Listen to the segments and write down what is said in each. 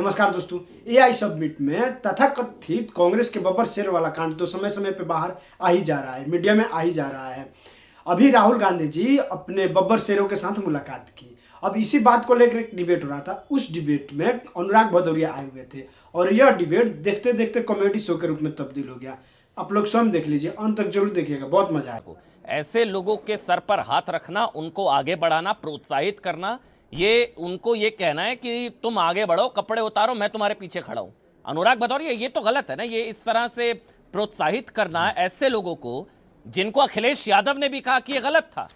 नमस्कार दोस्तों। AI submit में तथाकथित कांग्रेस के बब्बर शेर वाला कांड तो समय समय पे बाहर आ ही जा रहा है, मीडिया में आ ही जा रहा है। अभी राहुल गांधी जी अपने बब्बर शेरों के साथ मुलाकात की। अब इसी बात को लेकर एक डिबेट हो रहा था। उस डिबेट में अनुराग भदौरिया आए हुए थे और यह डिबेट देखते देखते कॉमेडी शो के रूप में तब्दील हो गया। आप लोग स्वयं देख लीजिए, अंत तक जरूर देखिएगा, बहुत मजा आएगा। ऐसे लोगों के सर पर हाथ रखना, उनको आगे बढ़ाना, प्रोत्साहित करना, ये उनको ये कहना है कि तुम आगे बढ़ो, कपड़े उतारो, मैं तुम्हारे पीछे खड़ा हूं। अनुराग भदौरिया, ये तो गलत है ना। ये इस तरह से प्रोत्साहित करना ऐसे लोगों को जिनको अखिलेश यादव ने भी कहा कि ये गलत था,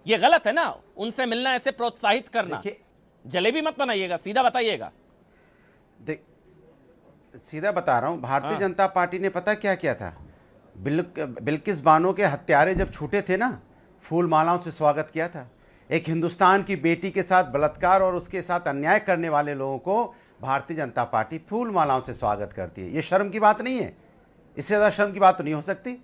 ये गलत है ना। उनसे मिलना, ऐसे प्रोत्साहित करना। जलेबी मत बनाइएगा, सीधा बताइएगा। सीधा बता रहा हूं, भारतीय जनता पार्टी ने पता क्या किया था? बिल्किस बानो के हत्यारे जब छूटे थे ना, फूल मालाओं से स्वागत किया था। एक हिंदुस्तान की बेटी के साथ बलात्कार और उसके साथ अन्याय करने वाले लोगों को भारतीय जनता पार्टी फूल मालाओं से स्वागत करती है। ये शर्म की बात नहीं है? इससे ज़्यादा शर्म की बात तो नहीं हो सकती।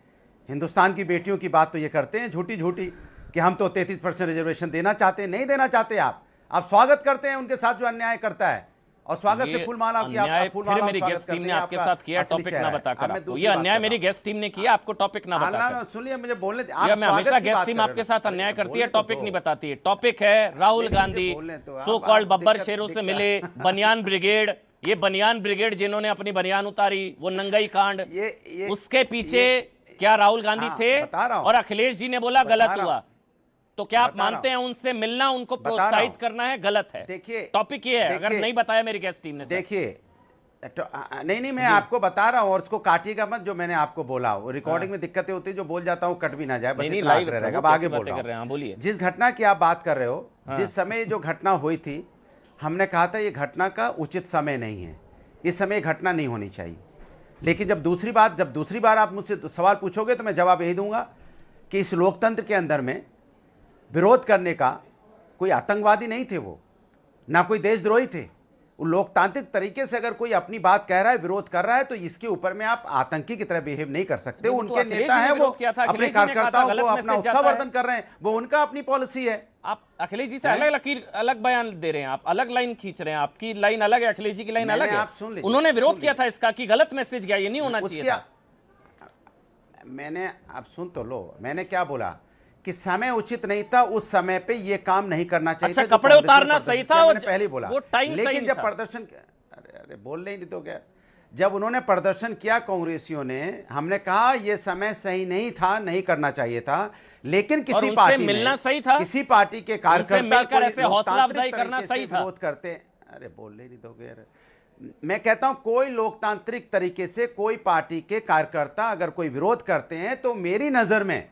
हिंदुस्तान की बेटियों की बात तो ये करते हैं झूठी झूठी कि हम तो 33% रिजर्वेशन देना चाहते हैं। नहीं देना चाहते आप स्वागत करते हैं उनके साथ जो अन्याय करता है, और स्वागत से फूलमाला की फिर मेरी गेस्ट टीम ने आपके साथ किया, टॉपिक ना बताकर आपको। ये अन्याय मेरी गेस्ट टीम ने किया, आपको टॉपिक ना बताकर। सुनिए, मुझे बोलने दे। मैं हमेशा गेस्ट टीम आपके साथ अन्याय करती है, टॉपिक नहीं बताती है। टॉपिक है राहुल गांधी सो कॉल्ड बब्बर शेरों से मिले, बनियान ब्रिगेड। ये बनियान ब्रिगेड जिन्होंने अपनी बनियान उतारी, वो नंगई कांड, उसके पीछे क्या राहुल गांधी थे? और अखिलेश जी ने बोला गलत हुआ, तो क्या आप मानते हैं उनसे मिलना, उनको प्रोत्साहित करना है गलत है? देखिए, टॉपिक ये है, अगर नहीं बताया मेरी गेस्ट टीम ने। देखिए, नहीं, मैं आपको बता रहा हूं, और उसको काटिएगा मत जो मैंने आपको बोला। वो रिकॉर्डिंग में दिक्कतें होती है, जो बोल जाता हूं कट भी ना जाए, बस लाइव रहेगा। अब आगे बोल रहा हूं। बोलिए। जिस घटना की आप बात कर रहे हो, जिस समय जो घटना हुई थी, हमने कहा था ये घटना का उचित समय नहीं है, इस समय घटना नहीं होनी चाहिए। लेकिन जब दूसरी बार आप मुझसे सवाल पूछोगे तो मैं जवाब यही दूंगा कि इस लोकतंत्र के अंदर में विरोध करने का कोई आतंकवादी नहीं थे, वो ना कोई देशद्रोही थे। वो लोकतांत्रिक तरीके से अगर कोई अपनी बात कह रहा है, विरोध कर रहा है, तो इसके ऊपर में आप आतंकी की तरह बिहेव नहीं कर सकते। उनके नेता हैं, वो अपने कार्यकर्ताओं को अपना उत्साहवर्धन कर रहे हैं, वो उनका अपनी पॉलिसी है। आप अखिलेश जी से अलग बयान दे रहे हैं, आप अलग लाइन खींच रहे हैं। आपकी लाइन अलग है, अखिलेश जी की लाइन अलग है। उन्होंने विरोध किया था इसका कि गलत मैसेज गया, ये नहीं होना चाहिए था। मैंने, आप सुन तो लो, मैंने क्या बोला कि समय उचित नहीं था, उस समय पे ये काम नहीं करना चाहिए। अच्छा, कपड़े उतारना सही था, मैंने पहले बोला, वो टाइम सही लेकिन जब प्रदर्शन, अरे बोल नहीं तो क्या, जब उन्होंने प्रदर्शन किया कांग्रेसियों ने, हमने कहा ये समय सही नहीं था, नहीं करना चाहिए था। लेकिन किसी पार्टी में मिलना सही था, किसी पार्टी के कार्यकर्ता ऐसे हौसला अफजाई करना सही था। विरोध करते, अरे बोल नहीं तो क्या। मैं कहता हूं कोई लोकतांत्रिक तरीके से कोई पार्टी के कार्यकर्ता अगर कोई विरोध करते हैं तो मेरी नजर में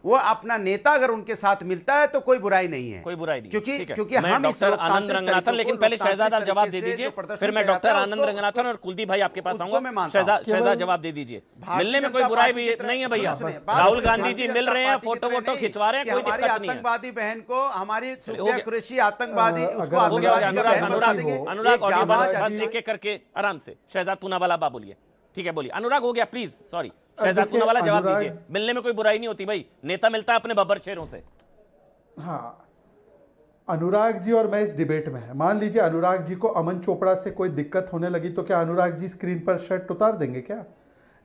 वो अपना नेता अगर उनके साथ मिलता है तो कोई बुराई नहीं है, कोई बुराई नहीं। क्योंकि हम डॉक्टर आनंद रंगनाथन, लेकिन पहले शहजाद आप जवाब दे दीजिए, फिर मैं डॉक्टर आनंद रंगनाथन और कुलदीप भाई आपके पास आऊंगा। शहजाद जवाब दे दीजिए। मिलने में कोई बुराई भी नहीं है भैया। राहुल गांधी जी मिल रहे हैं, फोटो वोटो खिंचवा रहे हैं, कोई दिक्कत नहीं है। आतंकवादी बहन को, हमारी सुप्रिया कुरैशी आतंकवादी, उसको अनुराग एक एक करके आराम से। शहजाद पूनावाला आप बोलिए। ठीक है, बोलिए। अनुराग हो गया, प्लीज, सॉरी। शहजाद पूनावाला जवाब दीजिए। मिलने में कोई बुराई नहीं होती भाई, नेता मिलता है अपने बब्बर शेरों से। हाँ, अनुराग जी और मैं इस डिबेट में है। मान लीजिए अनुराग जी को अमन चोपड़ा से कोई दिक्कत होने लगी तो क्या अनुराग जी स्क्रीन पर शर्ट उतार देंगे? क्या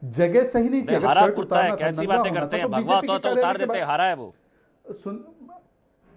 जगह सही नहीं थी? अगर शर्ट उतारना था, कैसी बातें करते हैं, भगवा तो उतार देते, हरा है वो। सुन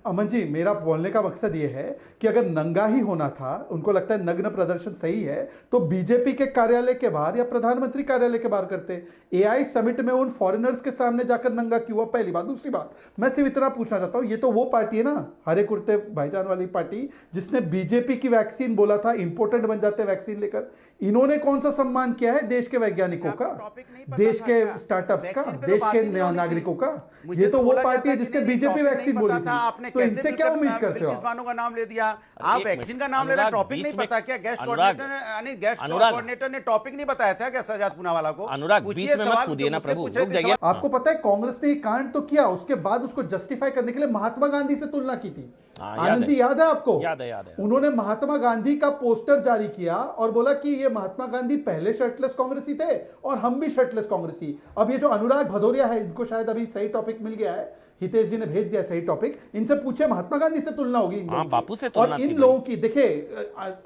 अमन जी, मेरा बोलने का मकसद ये है कि अगर नंगा ही होना था, उनको लगता है नग्न प्रदर्शन सही है, तो बीजेपी के कार्यालय के बाहर या प्रधानमंत्री कार्यालय के बाहर करते। एआई समिट में उन फॉरेनर्स के सामने जाकर नंगा क्यों हुआ? पहली बात। दूसरी बात, मैं सिर्फ इतना पूछना चाहता हूं, ये तो वो पार्टी है ना, हरे कुर्ते भाईजान वाली पार्टी, जिसने बीजेपी की वैक्सीन बोला था इंपोर्टेंट बन जाते वैक्सीन लेकर। इन्होंने कौन सा सम्मान किया है देश के वैज्ञानिकों का, देश के स्टार्टअप्स का, देश के नागरिकों का? ये तो वो पार्टी है जिसने बीजेपी वैक्सीन बोली थी। तो इनसे क्या उम्मीद करते हो? बिल्किस का नाम ले दिया, आप वैक्सीन का नाम ले रहे, टॉपिक नहीं पता क्या? गेस्ट कोऑर्डिनेटर ने टॉपिक नहीं बताया था क्या शहजाद पूनावाला को? अनुराग, बीच में मत कूदिए ना प्रभु, रुक जाइए। आपको पता है कांग्रेस ने कांड तो किया, उसके बाद उसको जस्टिफाई करने के लिए महात्मा गांधी से तुलना की थी। हाँ, याद आनंद है। जी याद है आपको? याद है। उन्होंने महात्मा गांधी का पोस्टर जारी किया और बोला कि ये महात्मा गांधी पहले शर्टलेस कांग्रेसी थे और हम भी शर्टलेस कांग्रेसी। अब ये जो अनुराग भदौरिया है, इनको शायद अभी सही टॉपिक मिल गया है, हितेश जी ने भेज दिया सही टॉपिक, इनसे पूछे महात्मा गांधी से तुलना होगी इन हाँ, लोगों की। बापू से तुलना और थी इन भाई। लोगों की देखिए,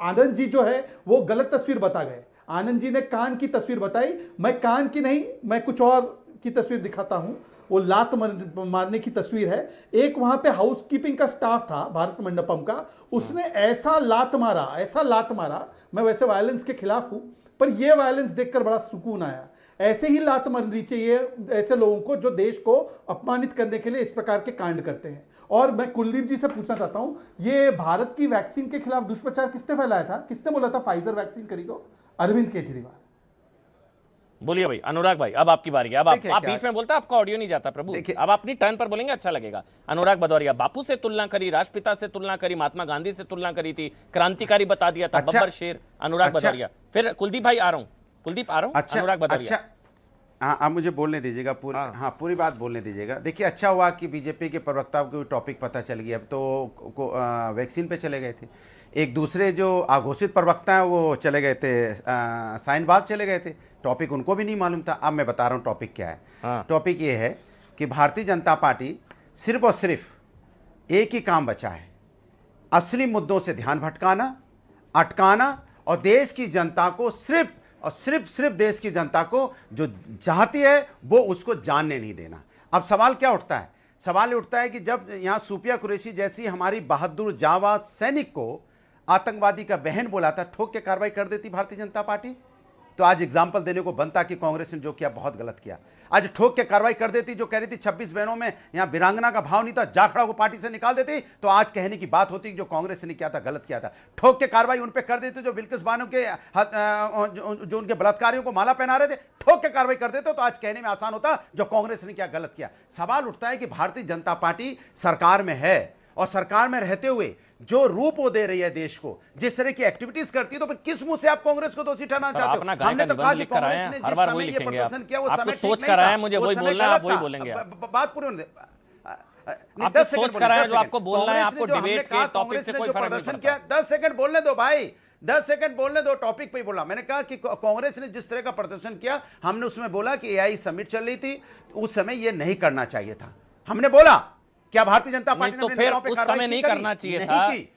आनंद जी जो है वो गलत तस्वीर बता गए। आनंद जी ने कान की तस्वीर बताई, मैं कान की नहीं, मैं कुछ और की तस्वीर दिखाता हूं। वो लात मारने की तस्वीर है। एक वहां पे हाउसकीपिंग का स्टाफ था भारत मंडपम का, उसने ऐसा लात मारा। मैं वैसे वायलेंस के खिलाफ हूं, पर यह वायलेंस देखकर बड़ा सुकून आया। ऐसे ही लात मारनी चाहिए ऐसे लोगों को जो देश को अपमानित करने के लिए इस प्रकार के कांड करते हैं। और मैं कुलदीप जी से पूछना चाहता हूं, ये भारत की वैक्सीन के खिलाफ दुष्प्रचार किसने फैलाया था? किसने बोला था फाइजर वैक्सीन खरीदो? अरविंद केजरीवाल। बोलिए भाई अनुराग भाई, अब आपकी बारी है। अब देखिए आप क्या- बीच में बोलते हैं, आपका ऑडियो नहीं जाता प्रभु। देखिए- अब अपनी टर्न पर बोलेंगे, अच्छा लगेगा। अनुराग भदौरिया, बापू से तुलना करी, राष्ट्रपिता से तुलना करी, महात्मा गांधी से तुलना करी थी, क्रांतिकारी बता दिया था, अच्छा। बब्बर शेर। अनुराग अच्छा। भदौरिया, फिर कुलदीप भाई आ रहा हूं, कुलदीप आ रहा हूं। अच्छा, अनुराग भदौरिया। अच्छा, हाँ, आप मुझे बोलने दीजिएगा पूरी। हाँ। हाँ, पूरी बात बोलने दीजिएगा। देखिए, अच्छा हुआ कि बीजेपी के प्रवक्ता को टॉपिक पता चल गया। अब तो वैक्सीन पे चले गए थे। एक दूसरे जो आघोषित प्रवक्ता हैं वो चले गए थे, साइन बाग चले गए थे। टॉपिक उनको भी नहीं मालूम था। अब मैं बता रहा हूँ टॉपिक क्या है। हाँ। टॉपिक ये है कि भारतीय जनता पार्टी सिर्फ और सिर्फ एक ही काम बचा है, असली मुद्दों से ध्यान भटकाना, अटकाना और देश की जनता को सिर्फ देश की जनता को जो चाहती है वो उसको जानने नहीं देना। अब सवाल क्या उठता है? सवाल उठता है कि जब यहां सूफिया कुरैशी जैसी हमारी बहादुर जांबाज सैनिक को आतंकवादी का बहन बोला था, ठोक के कार्रवाई कर देती भारतीय जनता पार्टी। तो आज एग्जाम्पल देने को बनता कि कांग्रेस ने जो किया बहुत गलत किया। आज ठोक के कार्रवाई कर देती। जो कह रही थी 26 बहनों में यहां वीरांगना का भाव नहीं था, जाखड़ा को पार्टी से निकाल देती, तो आज कहने की बात होती कि जो कांग्रेस ने किया था गलत किया था। ठोक के कार्रवाई उन पे कर देती जो बिल्किस बानो के जो उनके बलात्कारियों को माला पहना रहे थे, ठोक के कार्रवाई कर देते तो आज कहने में आसान होता जो कांग्रेस ने क्या गलत किया। सवाल उठता है कि भारतीय जनता पार्टी सरकार में है और सरकार में रहते हुए जो रूप वो दे रही है देश को, जिस तरह की एक्टिविटीज करती है, तो फिर किस मुंह से आप कांग्रेस को दोषी ठहराना चाहते हो? हमने तो कहा कि कांग्रेस ने जिस समय ये प्रदर्शन किया वो समय सोच ठीक कर नहीं आए, था, मुझे वो वही समय बोलना है, गलत आप वही था। बोलेंगे। बात पूरी होने दे। नहीं, आपको 10 सेकंड सोच कर आए, बोलने, जो आपको बोलना है, 10 आपको सेकंड। डिबेट के टॉपिक से कोई फर्क नहीं प्रदर्शन पड़ता। किया, 10 सेकंड बोलने दो भाई, 10 सेकंड बोलने दो। टॉपिक पे ही बोला। मैंने कहा कि कांग्रेस ने जिस तरह का प्रदर्शन किया, हमने उसमें बोला कि एआई समिट चल रही थी, उस समय ये नहीं करना चाहिए था। हमने बोला क्या भारतीय जनता पार्टी तो ने फिर नेताओं पे उस कार्रवाई समय की नहीं कभी? करना चाहिए नहीं था। की।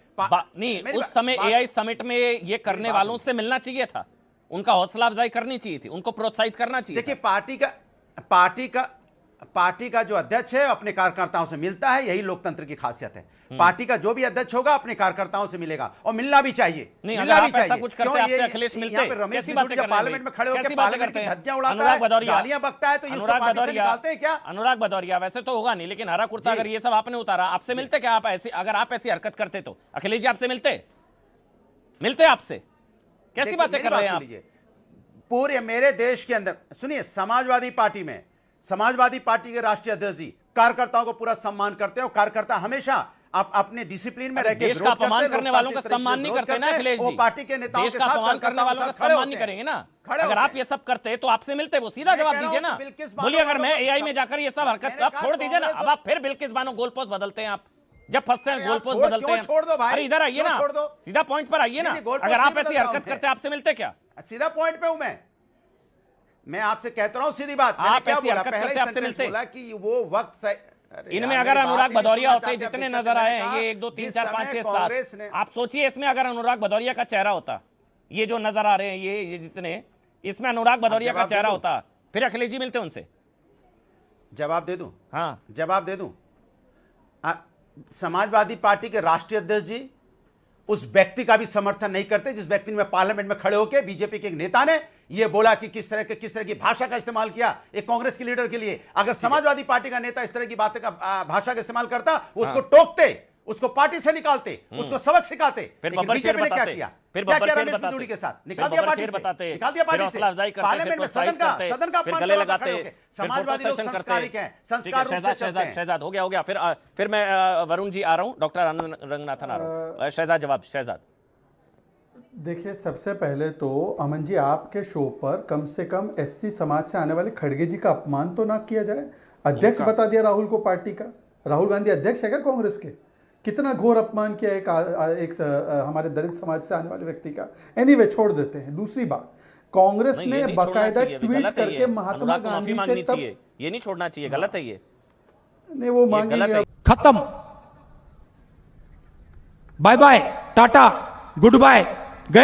नहीं, मेरी उस समय बात- एआई समिट में ये करने बात वालों से मिलना चाहिए था, उनका हौसला अफजाई करनी चाहिए थी, उनको प्रोत्साहित करना चाहिए देखिए, था। पार्टी का जो अध्यक्ष है अपने कार्यकर्ताओं से मिलता है, यही लोकतंत्र की खासियत है। पार्टी का जो भी अध्यक्ष होगा अपने कार्यकर्ताओं से मिलेगा और मिलना भी चाहिए। नहीं, मिलना अगर भी आप ऐसा चाहिए। कुछ करते क्यों आपसे ये- अखिलेश मिलते? यहाँ पे रमेश कैसी बिधूड़ी बातें जब कर रहे हैं पार्लियामेंट में खड़े कैसी होकर बातें पार्लियामेंट की करते हैं? धज्जियां उड़ाता अनुराग है, भदौरिया, गालियां बकता है, तो ये उसको अनुराग पार्टी से भदौरिया, निकालते हैं क्या? अनुराग भदौरिया, वैसे तो होगा नहीं, लेकिन हरा कुर्ता जी। अगर ये सब आपने उतारा, आपसे मिलते क्या? आप ऐसी, अगर आप ऐसी हरकत करते तो अखिलेश जी आपसे मिलते आपसे? कैसी देखिए, बातें मेरी कर बात रहे हैं सुन आप? लीजिए। पूरे मेरे देश के अंदर सुनिए, समाजवादी पार्टी में समाजवादी पार्टी के राष्ट्रीय अध्यक्ष जी कार्यकर्ताओं को पूरा सम्मान करते हैं और कार्यकर्ता हमेशा अपने डिसिप्लिन में अरे रहकर देश का अपमान करने वालों का सम्मान नहीं करते ना अखिलेश वो जी। पार्टी के नेताओं देश के का साथ अपमान करने वालों का सम्मान नहीं करेंगे ना। अगर आप ये सब करते तो आपसे मिलते, वो सीधा मैं जवाब कह रहा दीजिए हूं ना। कि बिल्किस बानो बोलिए, अगर वालों मैं को एआई में जाकर ये सब हरकत, मैंने आप कहा छोड़ दीजिए ना। कांग्रेस अब आप फिर बिल्किस बानो गोल पोस्ट बदलते हैं। आप जब फंसते हैं अरे गोल आप पोस्ट छोड़- बदलते क्यों हैं। छोड़ दो भाई? अरे इधर आइए क्यों ना, छोड़ दो? सीधा पॉइंट पर आइए ना। नहीं, गोल पोस्ट अगर आप नहीं ऐसी बदलता हरकत हूं करते आपसे मिलते क्या? सीधा पॉइंट पे हूं मैं आपसे कहता रहा हूं सीधी बात। मैंने आप क्या ऐसी बोला? हरकत पहले करते ही आपसे सेंटेंस मिलते? बोला कि वो वक्त सही। अरे इनमें यार, अगर मेरी बात अनुराग ही नहीं भदौरिया सुनना होते, चाहते, जितने अपनी नजर मैंने आए कहा, हैं, ये 1 2 3 जिस 4 5 समय 6 कांग्रेस 7, ने- आप सोचिए इसमें अगर अनुराग भदौरिया का चेहरा होता, ये जो नजर आ रहे हैं ये जितने, इसमें अनुराग भदौरिया का जवाब दे चेहरा दूं? होता, फिर अखिलेश जी मिलते उनसे। जवाब दे दूं? हाँ, जवाब दे दूं? समाजवादी पार्टी के राष्ट्रीय अध्यक्ष जी उस व्यक्ति का भी समर्थन नहीं करते जिस व्यक्ति ने पार्लियामेंट में खड़े होकर बीजेपी के एक नेता ने यह बोला कि किस तरह की भाषा का इस्तेमाल किया एक कांग्रेस के लीडर के लिए। अगर समाजवादी पार्टी का नेता इस तरह की बातें का भाषा का इस्तेमाल करता, वो उसको टोकते, उसको पार्टी से निकालते, उसको सबक सिखाते। फिर लेकिन बब्बर शेर बीजेपी ने क्या बताते, किया? फिर क्या बब्बर किया शेर रमेश बताते, बिधूड़ी के साथ? फिर निकाल दिया बब्बर पार्टी शेर से, बताते, निकाल दिया फिर पार्टी हौसला अफजाई से। करते, फिर पार्लियामेंट में प्रोत्साहित करते, सदन का फिर अपमान गले करना लगाते, खड़े होके। फिर फोटो समाजवादी लोग सेशन संस्कारिक करते। हैं, ठीक है, संस्कार रूप से चलते हैं। शहजाद हो गया। फिर मैं वरुण जी आ रहा हूं, डॉक्टर आनंद रंगनाथन आ रहा हूं। शहजाद जवाब। शहजाद देखिए, सबसे पहले तो अमन जी, आपके शो पर कम से कम एससी समाज से आने वाले खड़गे जी का अपमान तो ना किया जाए। अध्यक्ष बता दिया राहुल को पार्टी का। राहुल गांधी अध्यक्ष है क्या कांग्रेस के? कितना घोर अपमान किया हमारे दलित समाज से आने वाले व्यक्ति का। एनीवे छोड़ देते हैं। दूसरी बात, कांग्रेस नहीं, ये ने नहीं छोड़ना बाकायदा चाहिए, अभी ट्वीट गलत है ये। करके महात्मा अनुराग को माफी गांधी मांगनी से तब चाहिए, ये नहीं छोड़ना चाहिए, गलत है ये नहीं वो गलत मांगेंगे। है। खत्म, bye bye, tata, good bye.